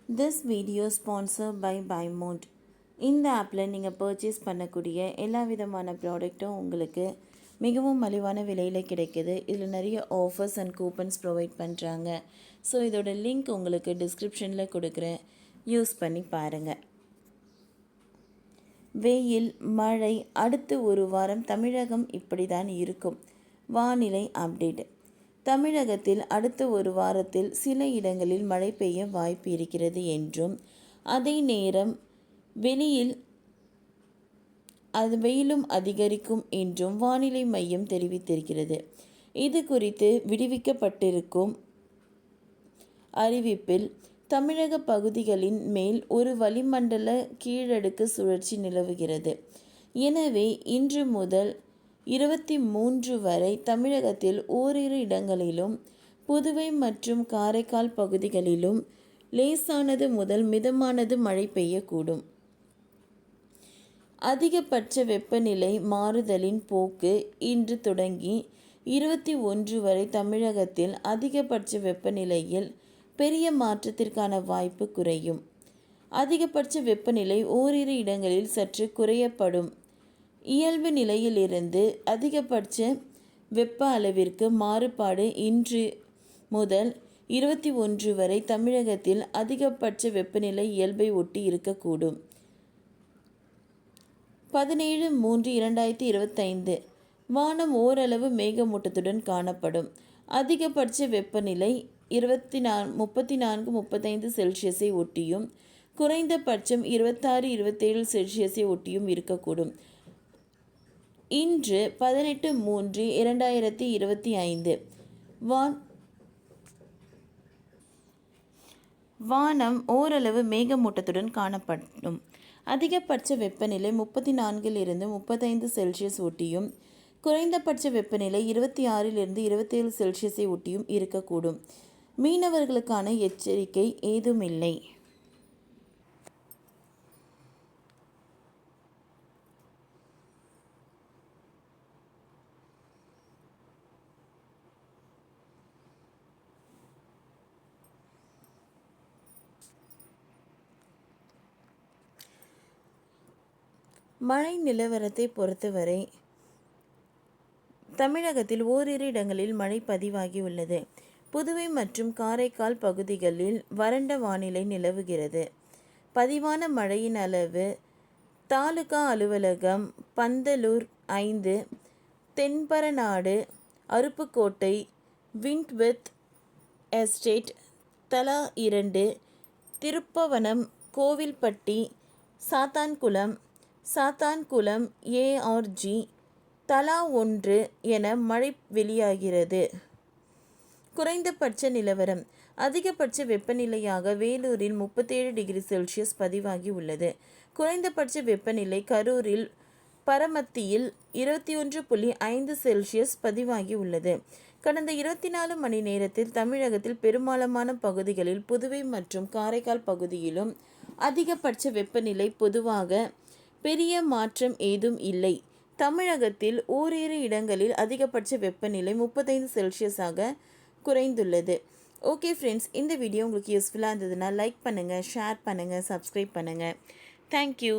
This video sponsored by Bymont. இந்த ஆப்பில் நீங்கள் பர்ச்சேஸ் பண்ணக்கூடிய எல்லா விதமான ப்ராடக்ட்டும் உங்களுக்கு மிகவும் மலிவான விலையில் கிடைக்குது. இதில் நிறைய ஆஃபர்ஸ் அண்ட் கூப்பன்ஸ் ப்ரொவைட் பண்ணுறாங்க. ஸோ இதோட லிங்க் உங்களுக்கு டிஸ்கிரிப்ஷனில் கொடுக்குறேன், யூஸ் பண்ணி பாருங்கள். வெயில், மழை, அடுத்து ஒரு வாரம் தமிழகம் இப்படி தான் இருக்கும். வானிலை அப்டேட். தமிழகத்தில் அடுத்த ஒரு வாரத்தில் சில இடங்களில் மழை பெய்ய வாய்ப்பு இருக்கிறது என்றும், அதே நேரம் வெயிலும் அதிகரிக்கும் என்றும் வானிலை மையம் தெரிவித்திருக்கிறது. இது குறித்து விடுவிக்கப்பட்டிருக்கும் அறிவிப்பில் தமிழக பகுதிகளின் மேல் ஒரு வளிமண்டல கீழடுக்கு சுழற்சி நிலவுகிறது. எனவே இன்று முதல் 23 வரை தமிழகத்தில் ஓரிரு இடங்களிலும் புதுவை மற்றும் காரைக்கால் பகுதிகளிலும் லேசானது முதல் மிதமானது மழை பெய்யக்கூடும். அதிகபட்ச வெப்பநிலை மாறுதலின் போக்கு இன்று தொடங்கி 21 வரை தமிழகத்தில் அதிகபட்ச வெப்பநிலையில் பெரிய மாற்றத்திற்கான வாய்ப்பு குறையும். அதிகபட்ச வெப்பநிலை ஓரிரு இடங்களில் சற்று குறையப்படும். இயல்பு நிலையிலிருந்து அதிகபட்ச வெப்ப அளவிற்கு மாறுபாடு இன்று முதல் 21 வரை தமிழகத்தில் அதிகபட்ச வெப்பநிலை இயல்பை ஒட்டி இருக்கக்கூடும். 17/3/2025 வானம் ஓரளவு மேகமூட்டத்துடன் காணப்படும். அதிகபட்ச வெப்பநிலை 34-35 செல்சியஸை ஒட்டியும் குறைந்தபட்சம் 26-27 செல்சியஸை ஒட்டியும் இருக்கக்கூடும். இன்று 18/3/2025 வானம் ஓரளவு மேகமூட்டத்துடன் காணப்படும். அதிகபட்ச வெப்பநிலை 34-35 செல்சியஸ் ஒட்டியும் குறைந்தபட்ச வெப்பநிலை 26-27 செல்சியஸை ஒட்டியும் இருக்கக்கூடும். மீனவர்களுக்கான எச்சரிக்கை ஏதுமில்லை. மழை நிலவரத்தை பொறுத்தவரை தமிழகத்தில் ஓரிரு இடங்களில் மழை பதிவாகியுள்ளது. புதுவை மற்றும் காரைக்கால் பகுதிகளில் வறண்ட வானிலை நிலவுகிறது. பதிவான மழையின் அளவு தாலுகா அலுவலகம் பந்தலூர் 5, தென்பரநாடு, அருப்புக்கோட்டை, விண்ட்வித் எஸ்டேட் தலா 2, திருப்பவனம், கோவில்பட்டி, சாத்தான்குளம் ஏஆர்ஜி தலா 1 என மழை வெளியாகிறது. குறைந்தபட்ச நிலவரம். அதிகபட்ச வெப்பநிலையாக வேலூரில் 37 டிகிரி செல்சியஸ் பதிவாகி உள்ளது. குறைந்தபட்ச வெப்பநிலை கரூரில் பரமத்தியில் 21.5 செல்சியஸ் பதிவாகி உள்ளது. கடந்த 24 மணி நேரத்தில் தமிழகத்தில் பெரும்பாலான பகுதிகளில் புதுவை மற்றும் காரைக்கால் பகுதியிலும் அதிகபட்ச வெப்பநிலை பொதுவாக பெரிய மாற்றம் ஏதும் இல்லை. தமிழகத்தில் ஓரிரு இடங்களில் அதிகபட்ச வெப்பநிலை 35 செல்சியஸாக குறைந்துள்ளது. ஓகே ஃப்ரெண்ட்ஸ், இந்த வீடியோ உங்களுக்கு யூஸ்ஃபுல்லாக இருந்ததுன்னா லைக் பண்ணுங்கள், ஷேர் பண்ணுங்கள், சப்ஸ்கிரைப் பண்ணுங்கள். தேங்க்யூ.